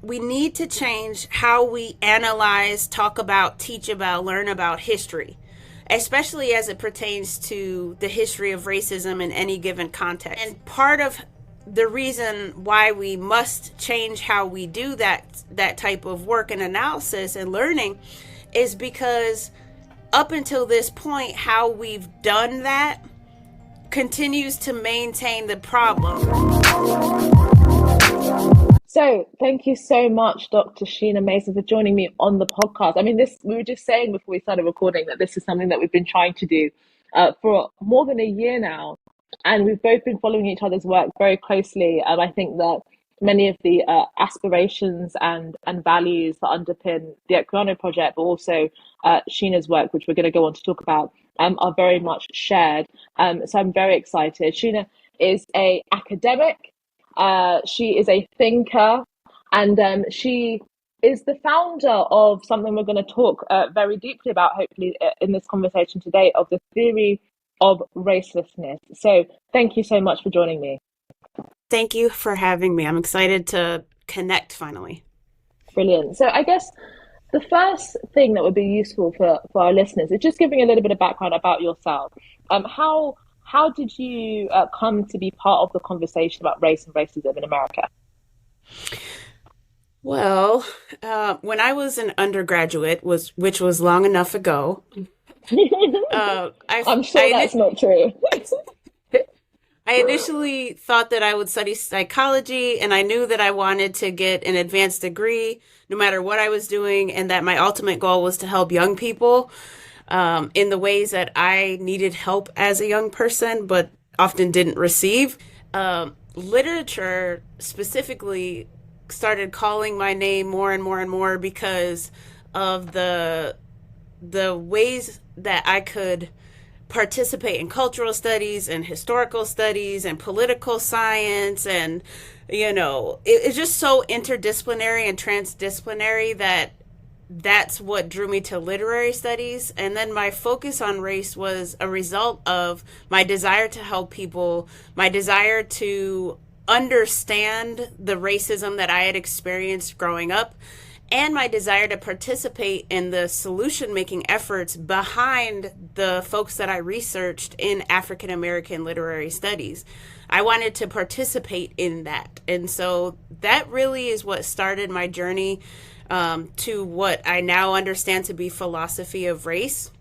we need to change how we analyze, talk about, teach about, learn about history, especially as it pertains to the history of racism in any given context. And part of the reason why we must change how we do that type of work and analysis and learning is because up until this point, how we've done that continues to maintain the problem. So thank you so much, Dr. Sheena Mason, for joining me on the podcast. I mean, we were just saying before we started recording that this is something that we've been trying to do for more than a year now. And we've both been following each other's work very closely. And I think that many of the aspirations and values that underpin the Equiano Project, but also Sheena's work, which we're going to go on to talk about, are very much shared. So I'm very excited. Sheena is an academic. She is a thinker, and she is the founder of something we're going to talk very deeply about, hopefully, in this conversation today, of the Theory of Racelessness. So thank you so much for joining me. Thank you for having me. I'm excited to connect finally. Brilliant. So I guess the first thing that would be useful for our listeners is just giving a little bit of background about yourself. How did you come to be part of the conversation about race and racism in America? Well, when I was an undergraduate, which was long enough ago, I'm sure that's not true. I initially thought that I would study psychology, and I knew that I wanted to get an advanced degree no matter what I was doing, and that my ultimate goal was to help young people in the ways that I needed help as a young person, but often didn't receive. Literature specifically started calling my name more and more and more because of the ways that I could participate in cultural studies and historical studies and political science. And, it's just so interdisciplinary and transdisciplinary that's what drew me to literary studies. And then my focus on race was a result of my desire to help people, my desire to understand the racism that I had experienced growing up, and my desire to participate in the solution-making efforts behind the folks that I researched in African American literary studies. I wanted to participate in that. And so that really is what started my journey to what I now understand to be philosophy of race.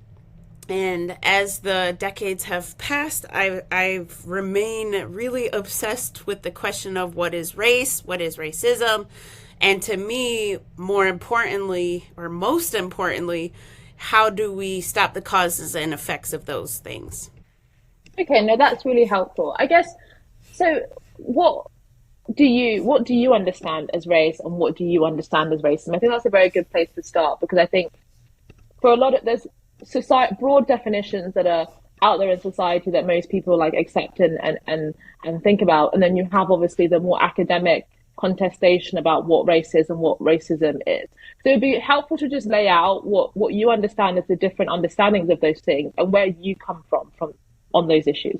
And as the decades have passed, I've remained really obsessed with the question of what is race, what is racism, and to me, more importantly, or most importantly, how do we stop the causes and effects of those things? Okay, no, that's really helpful. I guess, so what do you understand as race, and what do you understand as racism? I think that's a very good place to start, because I think for a lot of, there's broad definitions that are out there in society that most people accept and think about. And then you have obviously the more academic contestation about what race is and what racism is. So it'd be helpful to just lay out what you understand as the different understandings of those things and where you come from on those issues.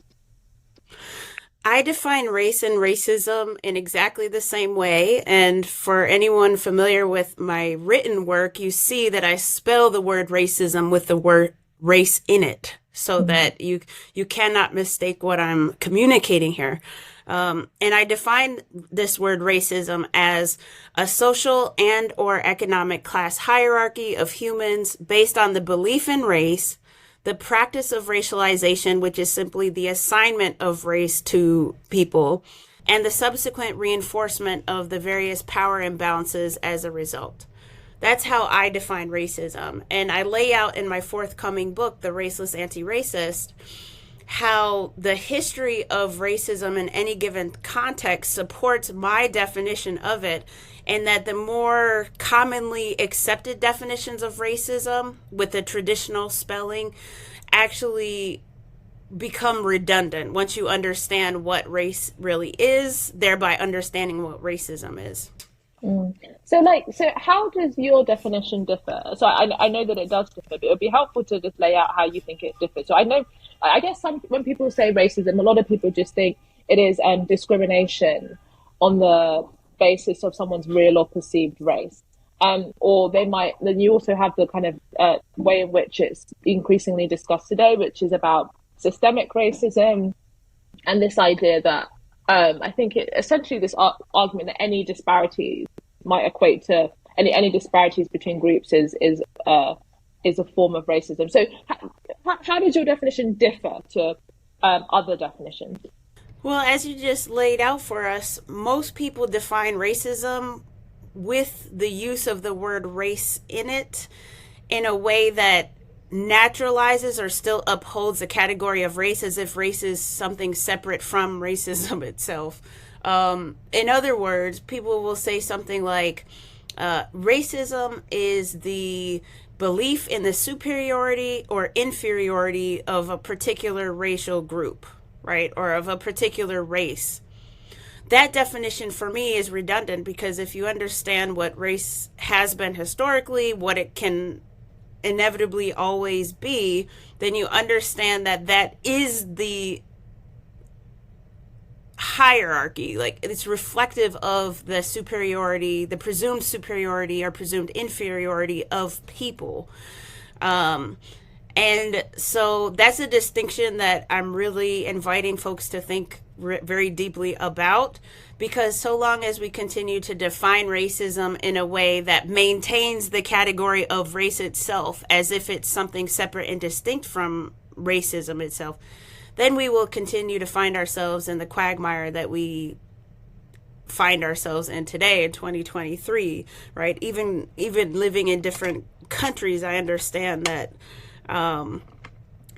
I define race and racism in exactly the same way. And for anyone familiar with my written work, you see that I spell the word racism with the word race in it, so that you cannot mistake what I'm communicating here. And I define this word racism as a social and or economic class hierarchy of humans based on the belief in race, the practice of racialization, which is simply the assignment of race to people, and the subsequent reinforcement of the various power imbalances as a result. That's how I define racism. And I lay out in my forthcoming book, The Raceless Antiracist, how the history of racism in any given context supports my definition of it, and that the more commonly accepted definitions of racism with the traditional spelling actually become redundant once you understand what race really is, thereby understanding what racism is. So how does your definition differ? So I know that it does differ, but it would be helpful to just lay out how you think it differs. So I guess when people say racism, a lot of people just think it is discrimination on the basis of someone's real or perceived race. Or they might, then you also have the kind of way in which it's increasingly discussed today, which is about systemic racism and this idea that I think essentially this argument that any disparities might equate to any disparities between groups is a form of racism. So how does your definition differ to other definitions? Well, as you just laid out for us, most people define racism with the use of the word race in it in a way that naturalizes or still upholds the category of race as if race is something separate from racism itself. In other words, people will say something like, racism is the belief in the superiority or inferiority of a particular racial group, right? Or of a particular race. That definition for me is redundant because if you understand what race has been historically, what it can inevitably always be, then you understand that that is the hierarchy. Like, it's reflective of the superiority, the presumed superiority or presumed inferiority of people. And so that's a distinction that I'm really inviting folks to think very deeply about, because so long as we continue to define racism in a way that maintains the category of race itself as if it's something separate and distinct from racism itself, then we will continue to find ourselves in the quagmire that we find ourselves in today in 2023, right? Even living in different countries, I understand that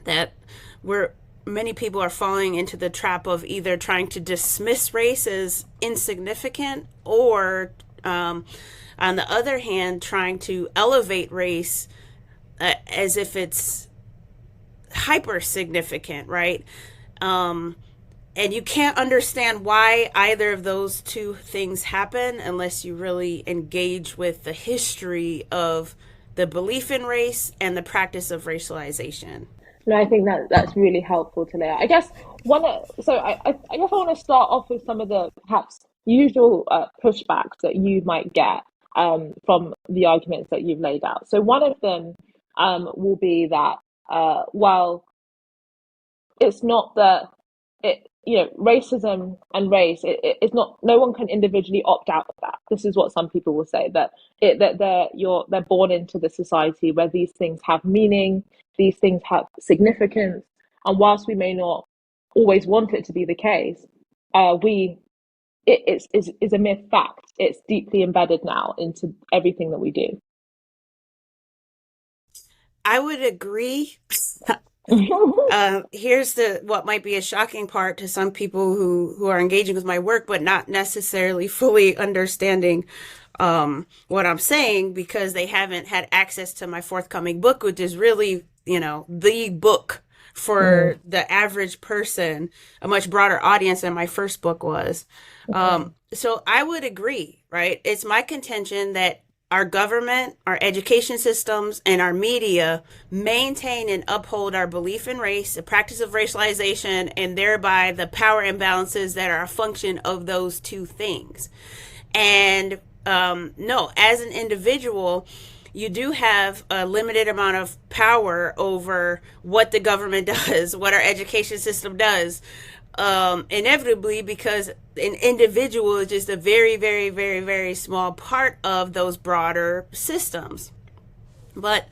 that many people are falling into the trap of either trying to dismiss race as insignificant or, on the other hand, trying to elevate race as if it's hyper significant, right? And you can't understand why either of those two things happen unless you really engage with the history of the belief in race and the practice of racialization. No, I think that's really helpful to lay out. I guess I guess I want to start off with some of the perhaps usual pushbacks that you might get from the arguments that you've laid out. So one of them will be that well, it's not that racism and race, it's not, no one can individually opt out of that. This is what some people will say, that they're born into the society where these things have meaning, these things have significance, and whilst we may not always want it to be the case, it's a mere fact. It's deeply embedded now into everything that we do. I would agree. Here's what might be a shocking part to some people who are engaging with my work, but not necessarily fully understanding what I'm saying because they haven't had access to my forthcoming book, which is really, the book for the average person, a much broader audience than my first book was. So I would agree, right? It's my contention that our government, our education systems, and our media maintain and uphold our belief in race, the practice of racialization, and thereby the power imbalances that are a function of those two things. And no, as an individual, you do have a limited amount of power over what the government does, what our education system does. Inevitably, because an individual is just a very, very, very, very small part of those broader systems. But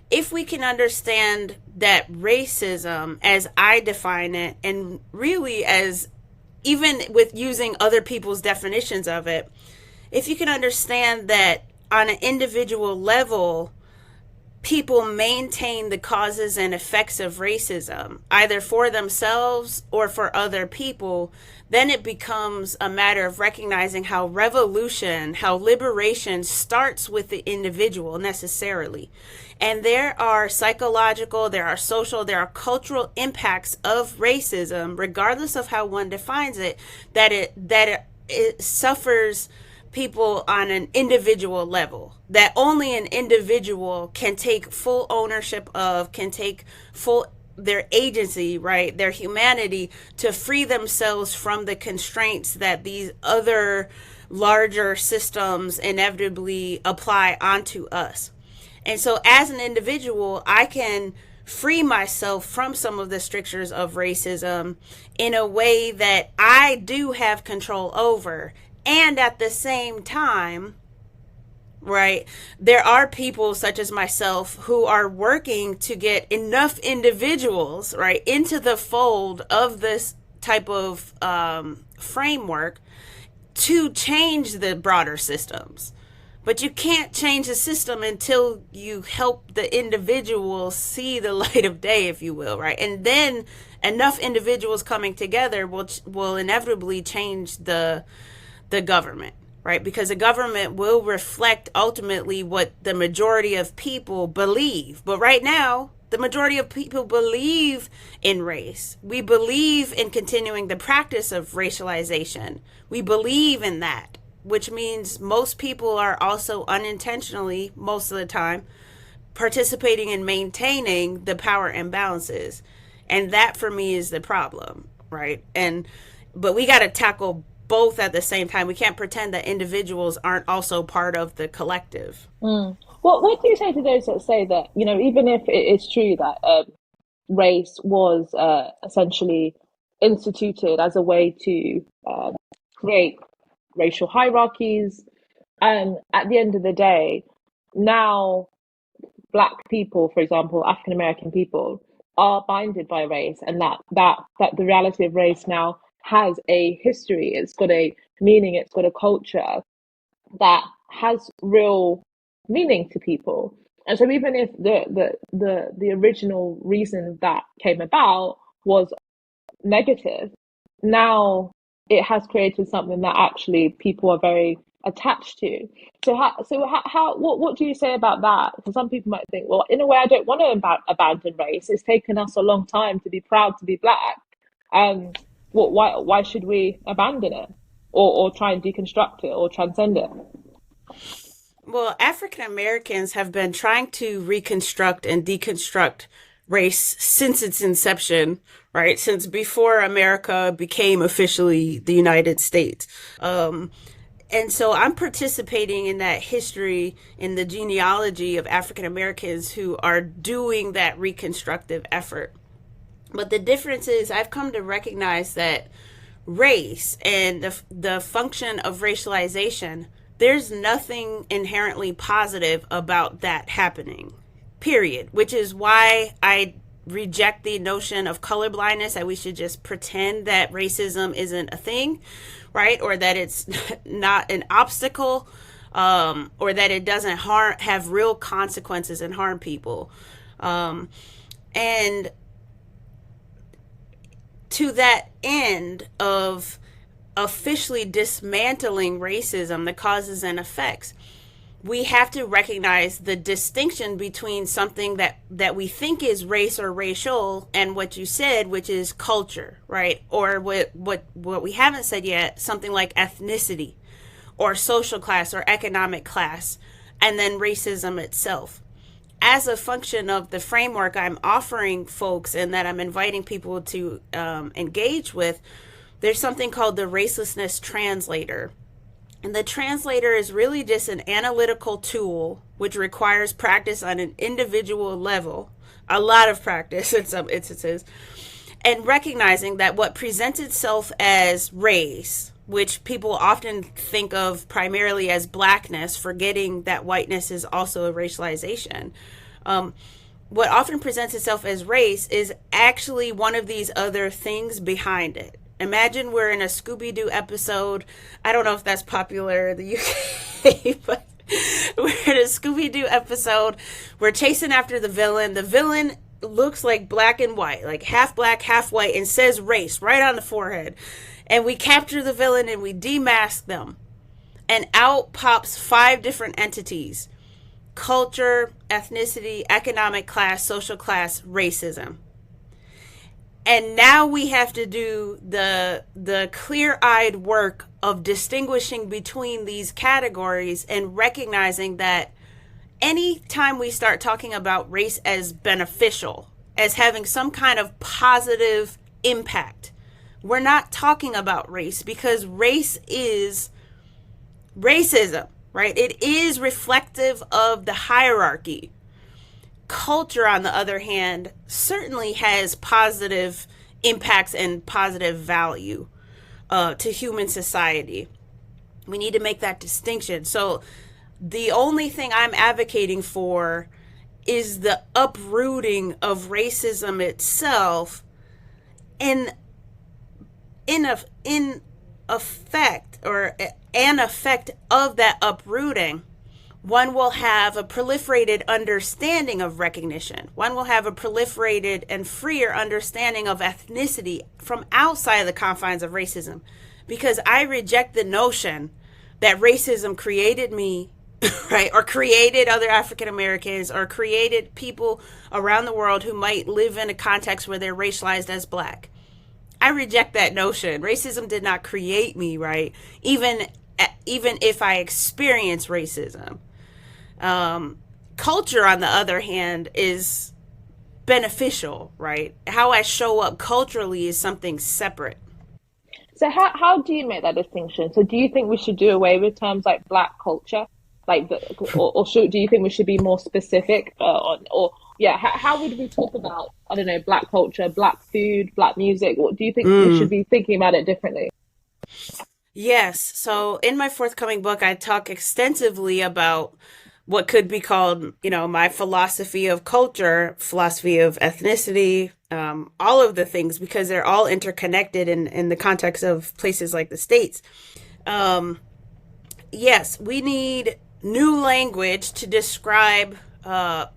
if we can understand that racism, as I define it, and really as even with using other people's definitions of it, if you can understand that on an individual level, people maintain the causes and effects of racism, either for themselves or for other people, then it becomes a matter of recognizing how liberation starts with the individual necessarily. And there are psychological, there are social, there are cultural impacts of racism, regardless of how one defines it, that it suffers people on an individual level, that only an individual can take full ownership of, can take full their agency, right, their humanity, to free themselves from the constraints that these other larger systems inevitably apply onto us. And so as an individual, I can free myself from some of the strictures of racism in a way that I do have control over. And at the same time, right, there are people such as myself who are working to get enough individuals, right, into the fold of this type of framework to change the broader systems. But you can't change the system until you help the individual see the light of day, if you will, right? And then enough individuals coming together will inevitably change the government, right? Because the government will reflect ultimately what the majority of people believe. But right now, the majority of people believe in race. We believe in continuing the practice of racialization. We believe in that, which means most people are also unintentionally, most of the time, participating in maintaining the power imbalances. And that for me is the problem, right? But we got to tackle both at the same time. We can't pretend that individuals aren't also part of the collective. What do you say to those that say that, even if it is true that race was essentially instituted as a way to create racial hierarchies, and at the end of the day, now Black people, for example, African American people, are binded by race, and that the reality of race now has a history, it's got a meaning, it's got a culture that has real meaning to people. And so even if the original reason that came about was negative, now it has created something that actually people are very attached to. So what do you say about that? Because some people might think, well, in a way, I don't want to abandon race. It's taken us a long time to be proud to be Black. Why should we abandon it or try and deconstruct it or transcend it? Well, African Americans have been trying to reconstruct and deconstruct race since its inception, right? Since before America became officially the United States. And so I'm participating in that history, in the genealogy of African Americans who are doing that reconstructive effort. But the difference is I've come to recognize that race and the function of racialization, there's nothing inherently positive about that happening, period. Which is why I reject the notion of colorblindness, that we should just pretend that racism isn't a thing, right? Or that it's not an obstacle, or that it doesn't have real consequences and harm people. And to that end of officially dismantling racism, the causes and effects, we have to recognize the distinction between something that we think is race or racial and what you said, which is culture, right? Or what we haven't said yet, something like ethnicity or social class or economic class, and then racism itself. As a function of the framework I'm offering folks and that I'm inviting people to engage with, there's something called the Racelessness Translator. And the translator is really just an analytical tool which requires practice on an individual level, a lot of practice in some instances, and recognizing that what presents itself as race, which people often think of primarily as Blackness, forgetting that whiteness is also a racialization. What often presents itself as race is actually one of these other things behind it. Imagine we're in a Scooby-Doo episode. I don't know if that's popular in the UK, but we're in a Scooby-Doo episode. We're chasing after the villain. The villain looks like black and white, like half black, half white, and says race right on the forehead. And we capture the villain and we demask them. And out pops 5 different entities: culture, ethnicity, economic class, social class, racism. And now we have to do the clear-eyed work of distinguishing between these categories and recognizing that any time we start talking about race as beneficial, as having some kind of positive impact, we're not talking about race, because race is Racism, right? It is reflective of the hierarchy. Culture, on the other hand, certainly has positive impacts and positive value to human society. We need to make that distinction. So, the only thing I'm advocating for is the uprooting of racism itself, and in effect, or an effect of that uprooting, one will have a proliferated understanding of recognition. One will have a proliferated and freer understanding of ethnicity from outside of the confines of racism. Because I reject the notion that racism created me, right, or created other African Americans, or created people around the world who might live in a context where they're racialized as black. I reject that notion. Racism did not create me, right? Even if I experience racism. Culture, on the other hand, is beneficial, right? How I show up culturally is something separate. So how do you make that distinction? So do you think we should do away with terms like black culture, like do you think we should be more specific on, or yeah, how would we talk about, I don't know, black culture, black food, black music? What do you think we should be thinking about it differently? Yes. So in my forthcoming book, I talk extensively about what could be called, my philosophy of culture, philosophy of ethnicity, all of the things, because they're all interconnected in the context of places like the States. Yes, we need new language to describe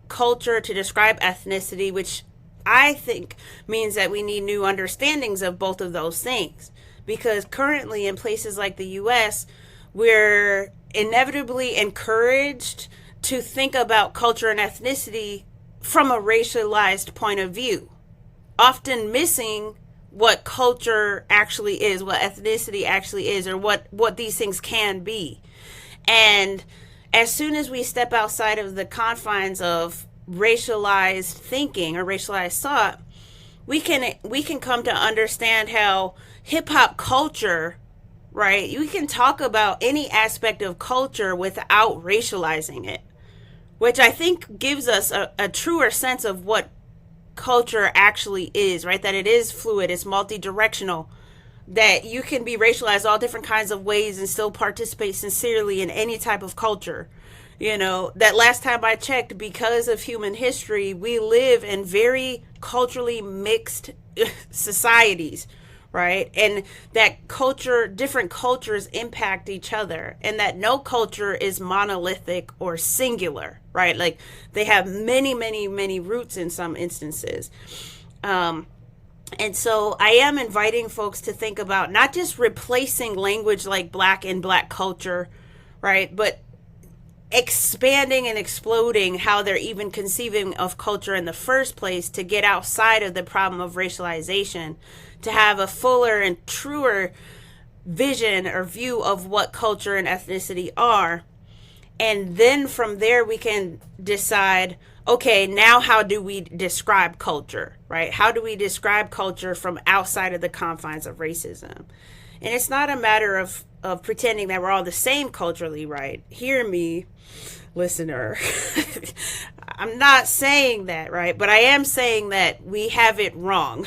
culture, to describe ethnicity, which I think means that we need new understandings of both of those things. Because currently in places like the US, we're inevitably encouraged to think about culture and ethnicity from a racialized point of view, often missing what culture actually is, what ethnicity actually is, or what these things can be. And as soon as we step outside of the confines of racialized thinking or racialized thought, we can come to understand how hip hop culture, right? We can talk about any aspect of culture without racializing it, which I think gives us a truer sense of what culture actually is, right? That it is fluid, it's multi-directional, that you can be racialized all different kinds of ways and still participate sincerely in any type of culture. That last time I checked, because of human history, we live in very culturally mixed societies, right? And that different cultures impact each other, and that no culture is monolithic or singular, right? Like they have many, many, many roots in some instances. And so I am inviting folks to think about not just replacing language like black in black culture, right? But expanding and exploding how they're even conceiving of culture in the first place, to get outside of the problem of racialization, to have a fuller and truer vision or view of what culture and ethnicity are. And then from there, we can decide, okay, now how do we describe culture, right? How do we describe culture from outside of the confines of racism? And it's not a matter of pretending that we're all the same culturally, right? Hear me, listener. I'm not saying that, right? But I am saying that we have it wrong.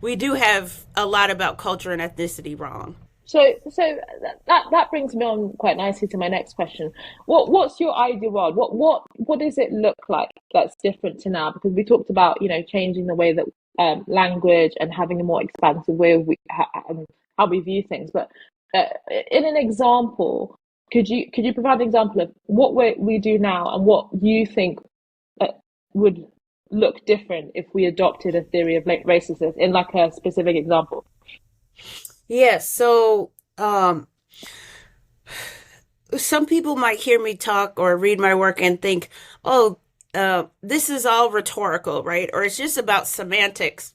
We do have a lot about culture and ethnicity wrong. So that brings me on quite nicely to my next question. What's your ideal world? What does it look like that's different to now? Because we talked about changing the way that language and having a more expansive way of how we view things. But in an example, could you provide an example of what we do now and what you think would look different if we adopted a theory of racism in like a specific example? Yes. So, some people might hear me talk or read my work and think, oh, this is all rhetorical, right? Or it's just about semantics.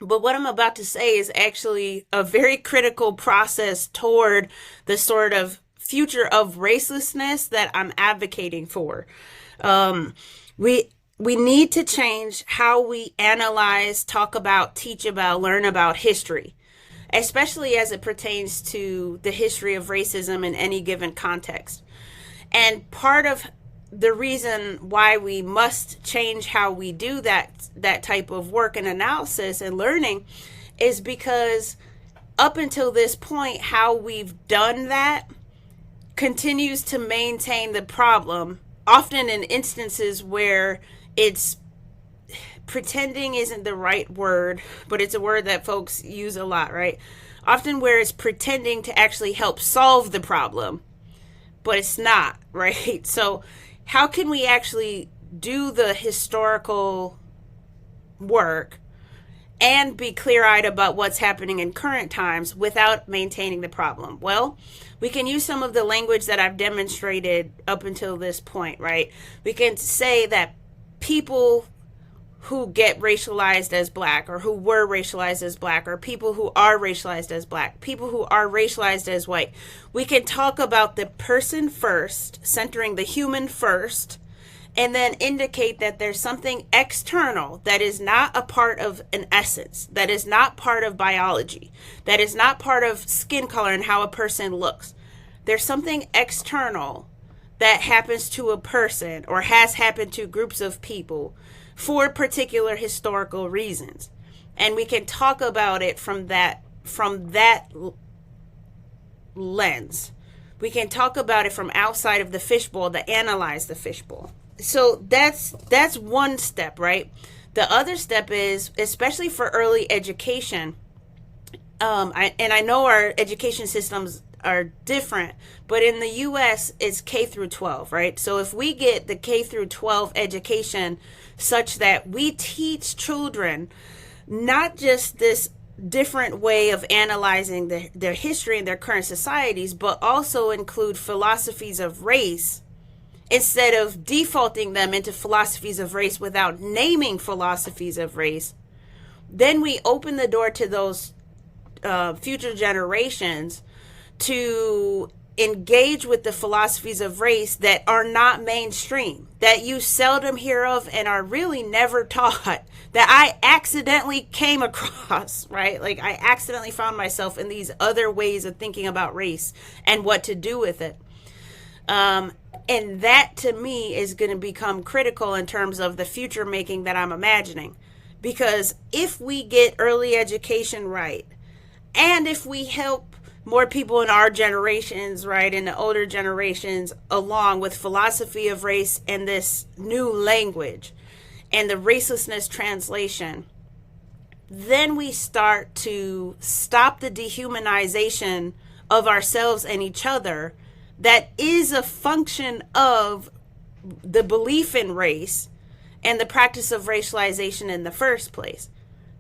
But what I'm about to say is actually a very critical process toward the sort of future of racelessness that I'm advocating for. We need to change how we analyze, talk about, teach about, learn about history. especially as it pertains to the history of racism in any given context. And part of the reason why we must change how we do that type of work and analysis and learning is because up until this point, how we've done that continues to maintain the problem, often in instances where it's pretending isn't the right word, but it's a word that folks use a lot, right? Often where it's pretending to actually help solve the problem, but it's not, right? So, how can we actually do the historical work and be clear-eyed about what's happening in current times without maintaining the problem? Well, we can use some of the language that I've demonstrated up until this point, right? We can say that people who get racialized as black, or who were racialized as black, or people who are racialized as black, people who are racialized as white, we can talk about the person first, centering the human first, and then indicate that there's something external that is not a part of an essence, that is not part of biology, that is not part of skin color and how a person looks. There's something external that happens to a person or has happened to groups of people for particular historical reasons. And we can talk about it from that lens. We can talk about it from outside of the fishbowl to analyze the fishbowl. So that's one step, right? The other step is, especially for early education, I know our education systems are different, but in the US it's K through 12, right? So if we get the K through 12 education such that we teach children not just this different way of analyzing their history and their current societies, but also include philosophies of race, instead of defaulting them into philosophies of race without naming philosophies of race, then we open the door to those future generations to engage with the philosophies of race that are not mainstream, that you seldom hear of and are really never taught, that I accidentally came across, right? Like I accidentally found myself in these other ways of thinking about race and what to do with it. And that to me is going to become critical in terms of the future making that I'm imagining. Because if we get early education right, and if we help more people in our generations, right, in the older generations, along with philosophy of race and this new language and the racelessness translation, then we start to stop the dehumanization of ourselves and each other that is a function of the belief in race and the practice of racialization in the first place.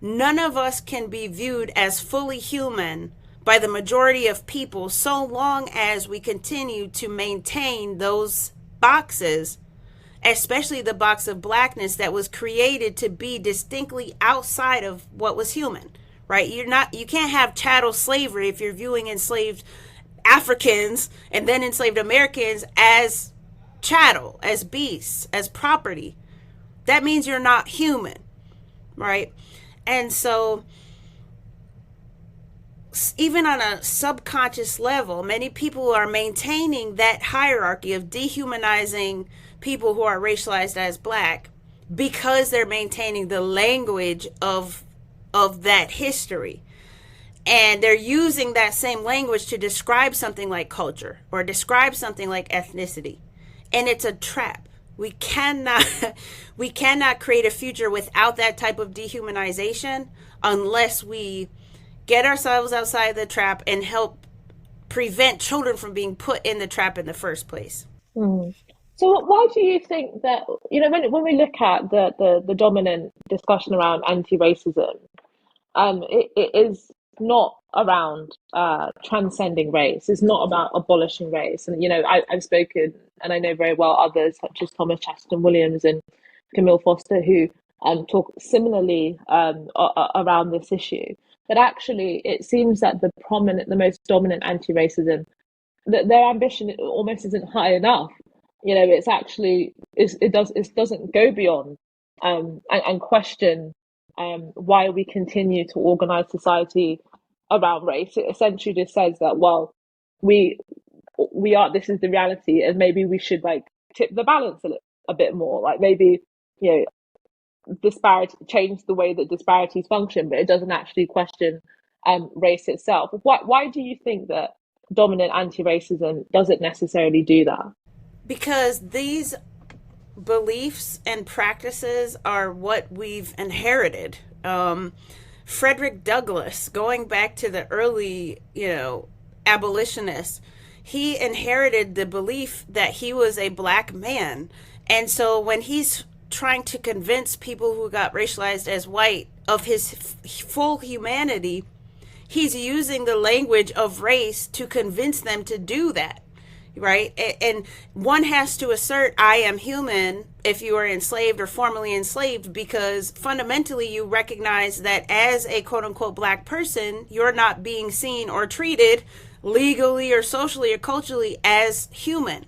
None of us can be viewed as fully human by the majority of people so long as we continue to maintain those boxes, especially the box of blackness that was created to be distinctly outside of what was human, right? You can't have chattel slavery if you're viewing enslaved Africans and then enslaved Americans as chattel, as beasts, as property. That means you're not human, right? And so even on a subconscious level, many people are maintaining that hierarchy of dehumanizing people who are racialized as black because they're maintaining the language of that history. And they're using that same language to describe something like culture or describe something like ethnicity. And it's a trap. We cannot create a future without that type of dehumanization unless we get ourselves outside the trap and help prevent children from being put in the trap in the first place. Mm. So why do you think that, when we look at the dominant discussion around anti-racism, it is not around transcending race. It's not about abolishing race. And I've spoken, and I know very well others such as Thomas Chaston Williams and Camille Foster who talk similarly around this issue. But actually, it seems that the most dominant anti-racism, that their ambition almost isn't high enough. It's actually it doesn't go beyond and question why we continue to organize society around race. It essentially just says that, well, we we are, this is the reality, and maybe we should like tip the balance a bit more. Like maybe, you know, disparity, change the way that disparities function, but it doesn't actually question race itself. Why do you think that dominant anti-racism doesn't necessarily do that? Because these beliefs and practices are what we've inherited. Frederick Douglass, going back to the early, abolitionists, he inherited the belief that he was a black man. And so when he's trying to convince people who got racialized as white of his full humanity, he's using the language of race to convince them to do that. Right? And one has to assert, I am human, if you are enslaved or formerly enslaved, because fundamentally you recognize that as a quote unquote black person, you're not being seen or treated legally or socially or culturally as human.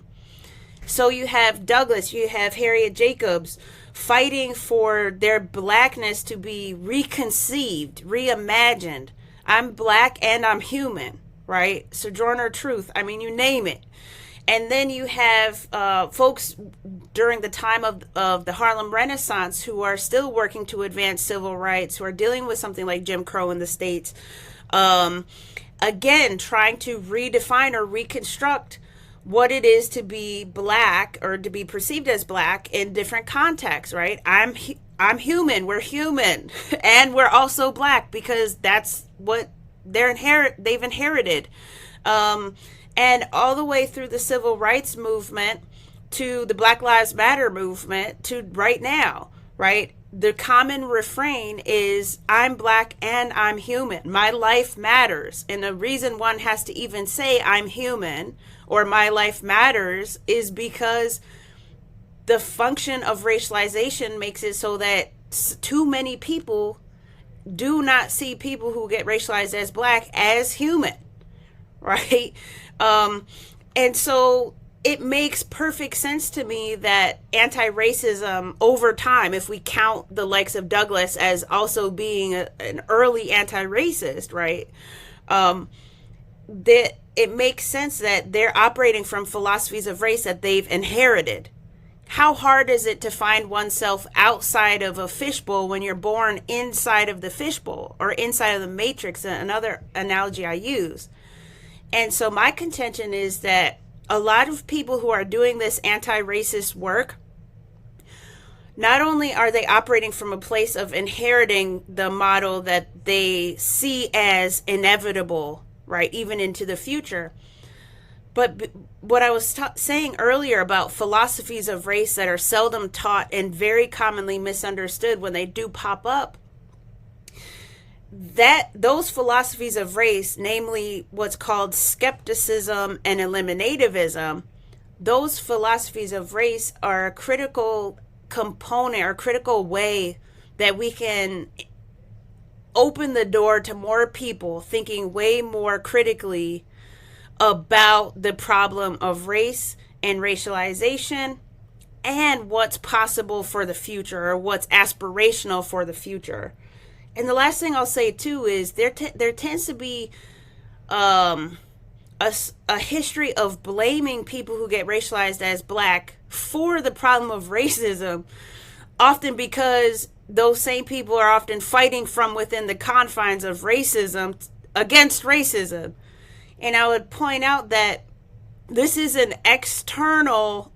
So you have Douglass, you have Harriet Jacobs fighting for their blackness to be reconceived, reimagined. I'm black and I'm human, right? Sojourner Truth, I mean, you name it. And then you have folks during the time of the Harlem Renaissance who are still working to advance civil rights, who are dealing with something like Jim Crow in the States. Again, trying to redefine or reconstruct what it is to be black or to be perceived as black in different contexts, right? I'm human, we're human, and we're also black because that's what they've inherited. And all the way through the civil rights movement to the Black Lives Matter movement to right now, right? The common refrain is, I'm black and I'm human. My life matters. And the reason one has to even say I'm human or my life matters is because the function of racialization makes it so that too many people do not see people who get racialized as black as human, right? And so it makes perfect sense to me that anti-racism over time, if we count the likes of Douglass as also being an early anti-racist, right? That it makes sense that they're operating from philosophies of race that they've inherited. How hard is it to find oneself outside of a fishbowl when you're born inside of the fishbowl or inside of the matrix? Another analogy I use. And so my contention is that a lot of people who are doing this anti-racist work, not only are they operating from a place of inheriting the model that they see as inevitable, right, even into the future, but what I was saying earlier about philosophies of race that are seldom taught and very commonly misunderstood when they do pop up, that those philosophies of race, namely what's called skepticism and eliminativism, those philosophies of race are a critical component or critical way that we can open the door to more people thinking way more critically about the problem of race and racialization and what's possible for the future or what's aspirational for the future. And the last thing I'll say too is there tends to be a history of blaming people who get racialized as black for the problem of racism, often because those same people are often fighting from within the confines of racism against racism. And I would point out that this is an external,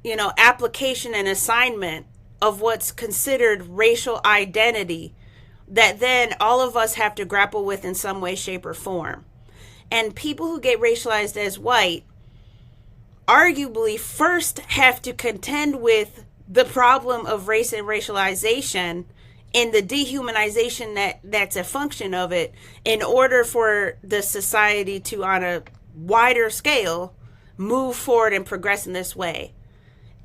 application and assignment of what's considered racial identity that then all of us have to grapple with in some way, shape, or form. And people who get racialized as white arguably first have to contend with the problem of race and racialization and the dehumanization that's a function of it in order for the society to, on a wider scale, move forward and progress in this way.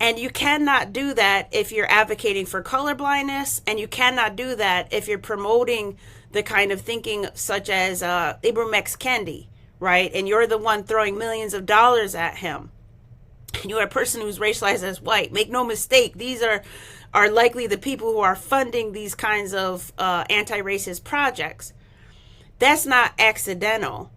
And you cannot do that if you're advocating for colorblindness, and you cannot do that if you're promoting the kind of thinking such as Ibram X. Kendi, right? And you're the one throwing millions of dollars at him. And you're a person who's racialized as white. Make no mistake, these are likely the people who are funding these kinds of anti-racist projects. That's not accidental.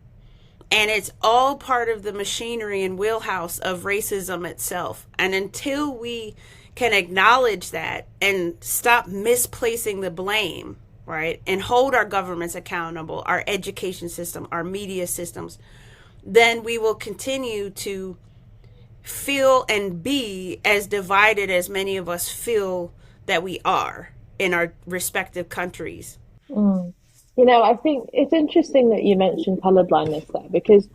And it's all part of the machinery and wheelhouse of racism itself. And until we can acknowledge that and stop misplacing the blame, right, and hold our governments accountable, our education system, our media systems, then we will continue to feel and be as divided as many of us feel that we are in our respective countries. Mm. You know, I think it's interesting that you mentioned colorblindness there because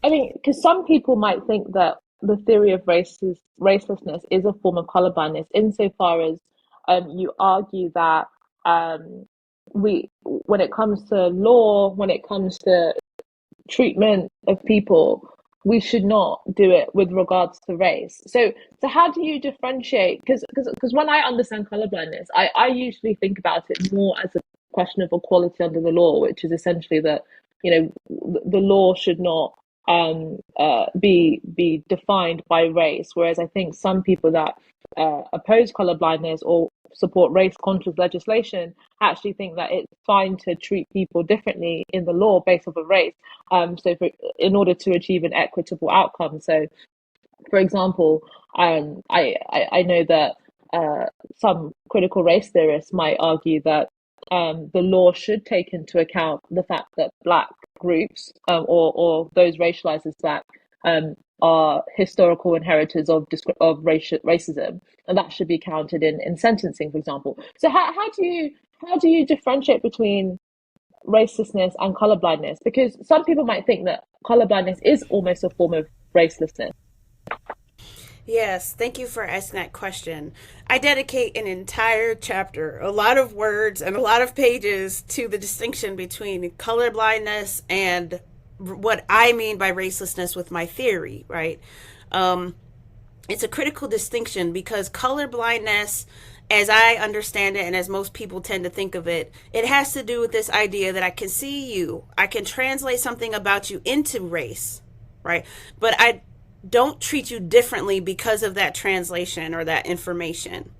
I mean, because some people might think that the theory of racelessness is a form of colorblindness, insofar as you argue that when it comes to law, when it comes to treatment of people, we should not do it with regards to race. So how do you differentiate? Because when I understand colorblindness, I usually think about it more as a question of equality under the law, which is essentially that the law should not be defined by race. Whereas I think some people that oppose colorblindness or support race conscious legislation actually think that it's fine to treat people differently in the law based off of race. In order to achieve an equitable outcome. So, for example, I know that some critical race theorists might argue that the law should take into account the fact that Black groups or those racialized as Black are historical inheritors of racism, and that should be counted in sentencing, for example. So how do you differentiate between racelessness and colorblindness? Because some people might think that colorblindness is almost a form of racelessness. Yes, thank you for asking that question. I dedicate an entire chapter, a lot of words, and a lot of pages to the distinction between colorblindness and what I mean by racelessness with my theory, right? It's a critical distinction because colorblindness, as I understand it, and as most people tend to think of it, it has to do with this idea that I can see you, I can translate something about you into race, right? But I don't treat you differently because of that translation or that information.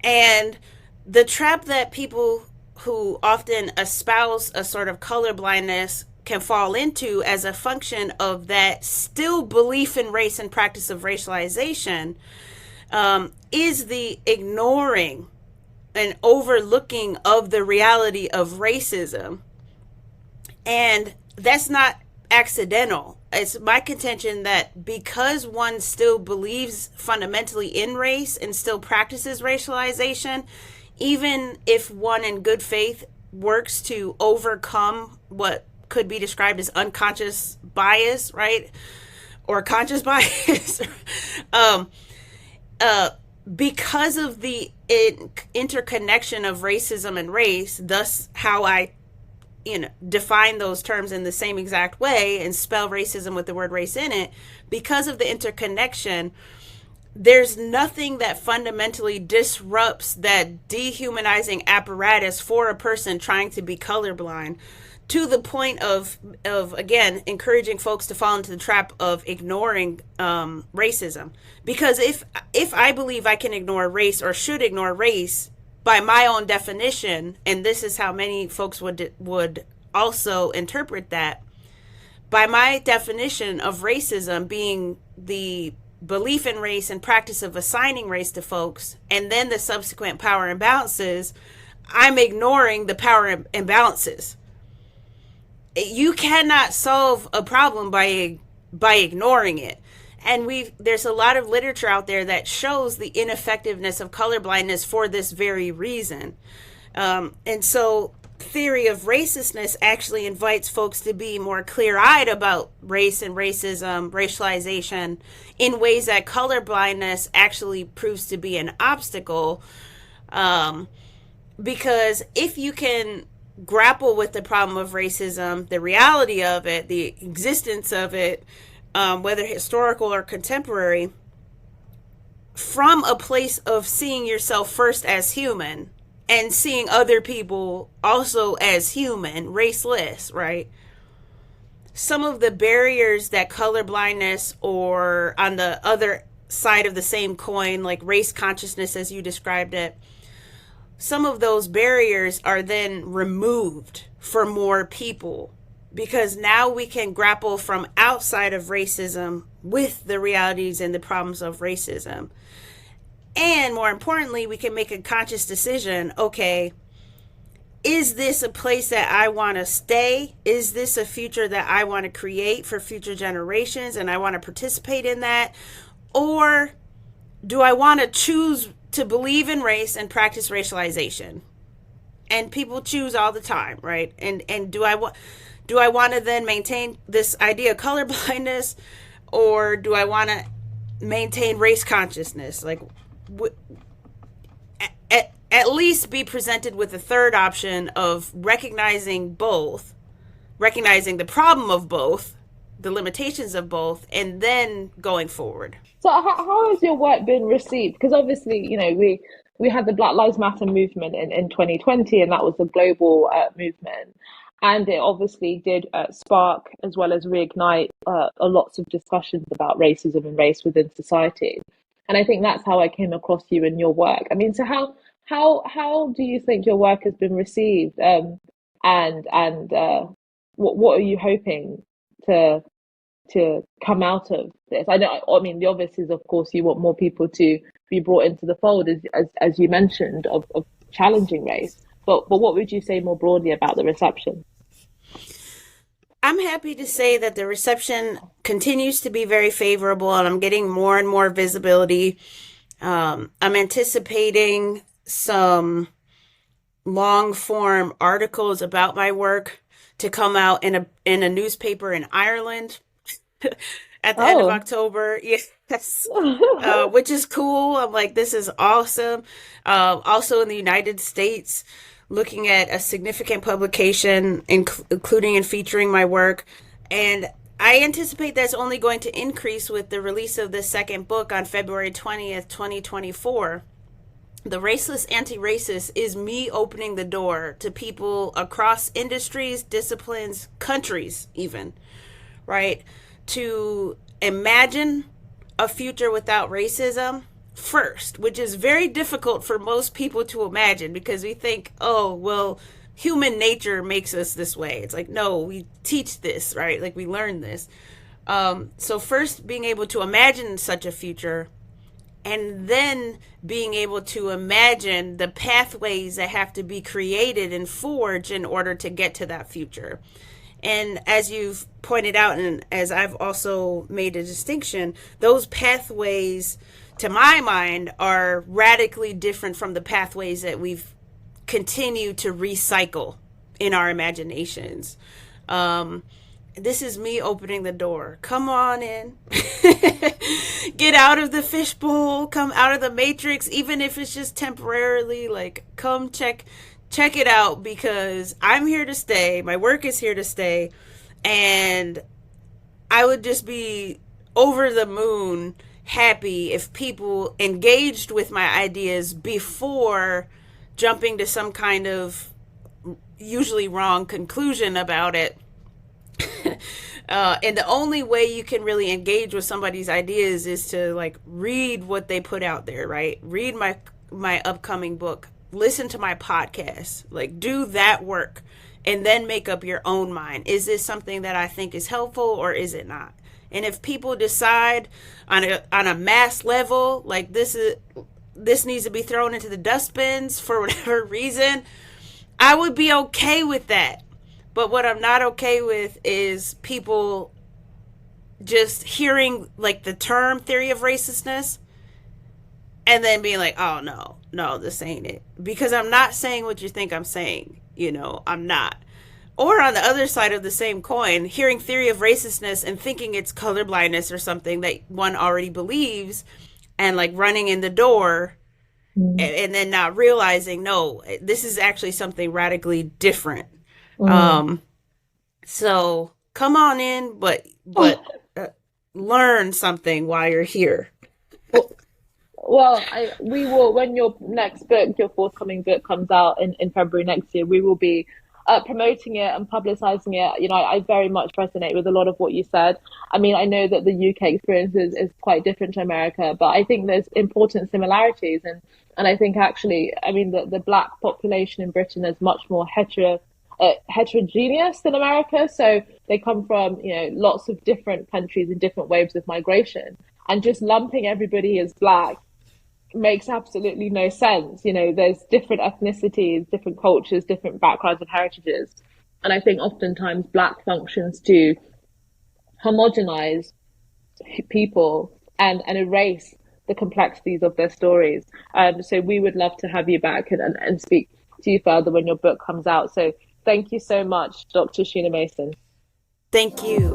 And the trap that people who often espouse a sort of colorblindness can fall into as a function of that still belief in race and practice of racialization is the ignoring and overlooking of the reality of racism. And that's not accidental. It's my contention that because one still believes fundamentally in race and still practices racialization, even if one in good faith works to overcome what could be described as unconscious bias, right? Or conscious bias, because of the interconnection of racism and race, thus how I define those terms in the same exact way and spell racism with the word race in it, because of the interconnection, there's nothing that fundamentally disrupts that dehumanizing apparatus for a person trying to be colorblind, to the point of again encouraging folks to fall into the trap of ignoring racism. Because if I believe I can ignore race or should ignore race by my own definition, and this is how many folks would also interpret that, by my definition of racism being the belief in race and practice of assigning race to folks, and then the subsequent power imbalances, I'm ignoring the power imbalances. You cannot solve a problem by ignoring it. And there's a lot of literature out there that shows the ineffectiveness of colorblindness for this very reason. And so theory of racelessness actually invites folks to be more clear-eyed about race and racism, racialization, in ways that colorblindness actually proves to be an obstacle. Because if you can grapple with the problem of racism, the reality of it, the existence of it, whether historical or contemporary, from a place of seeing yourself first as human and seeing other people also as human, raceless, right? Some of the barriers that colorblindness, or on the other side of the same coin, like race consciousness as you described it, some of those barriers are then removed for more people, because now we can grapple from outside of racism with the realities and the problems of racism. And more importantly, we can make a conscious decision. Okay, is this a place that I want to stay? Is this a future that I want to create for future generations and I want to participate in that? Or do I want to choose to believe in race and practice racialization? And people choose all the time, right? And do I want to then maintain this idea of colorblindness, or do I want to maintain race consciousness? Like, at least be presented with a third option of recognizing both, recognizing the problem of both, the limitations of both, and then going forward. So how has your work been received? Because obviously, we had the Black Lives Matter movement in 2020, and that was a global movement. And it obviously did spark as well as reignite lots of discussions about racism and race within society. And I think that's how I came across you and your work. I mean, so how do you think your work has been received? And what are you hoping to come out of this? I mean, the obvious is, of course, you want more people to be brought into the fold, as you mentioned, of challenging race. But what would you say more broadly about the reception? I'm happy to say that the reception continues to be very favorable, and I'm getting more and more visibility. I'm anticipating some long form articles about my work to come out in a newspaper in Ireland at the end of October. Yes. Which is cool. I'm like, this is awesome. Also in the United States, looking at a significant publication, including and featuring my work. And I anticipate that's only going to increase with the release of the second book on February 20th, 2024. The Raceless Antiracist is me opening the door to people across industries, disciplines, countries even, right? To imagine a future without racism first, which is very difficult for most people to imagine, because we think, oh, well, human nature makes us this way. It's like, no, we teach this, right? Like, we learn this. So first, being able to imagine such a future, and then being able to imagine the pathways that have to be created and forged in order to get to that future. And as you've pointed out, and as I've also made a distinction, those pathways, to my mind, are radically different from the pathways that we've continued to recycle in our imaginations. This is me opening the door. Come on in. Get out of the fishbowl. Come out of the matrix, even if it's just temporarily. Like, come check it out, because I'm here to stay. My work is here to stay. And I would just be over the moon happy if people engaged with my ideas before jumping to some kind of usually wrong conclusion about it. And the only way you can really engage with somebody's ideas is to, like, read what they put out there, right? Read my upcoming book, listen to my podcast, like, do that work, and then make up your own mind. Is this something that I think is helpful, or is it not? And if people decide on a mass level, like, this needs to be thrown into the dustbins for whatever reason, I would be okay with that. But what I'm not okay with is people just hearing, like, the term theory of racelessness and then being like, oh, no, this ain't it. Because I'm not saying what you think I'm saying. I'm not. Or on the other side of the same coin, hearing theory of racelessness and thinking it's colorblindness or something that one already believes, and, like, running in the door and then not realizing, no, this is actually something radically different. So come on in, but learn something while you're here. Well, we will, when your next book, your forthcoming book comes out in February next year, we will be promoting it and publicizing it. I very much resonate with a lot of what you said. I mean, I know that the UK experience is quite different to America, but I think there's important similarities. And I think actually, I mean, the Black population in Britain is much more heterogeneous than America. So they come from, lots of different countries and different waves of migration. And just lumping everybody as Black makes absolutely no sense. There's different ethnicities, different cultures, different backgrounds and heritages. And I think oftentimes Black functions to homogenize people and erase the complexities of their stories. So we would love to have you back and speak to you further when your book comes out. So thank you so much, Dr. Sheena Mason. Thank you.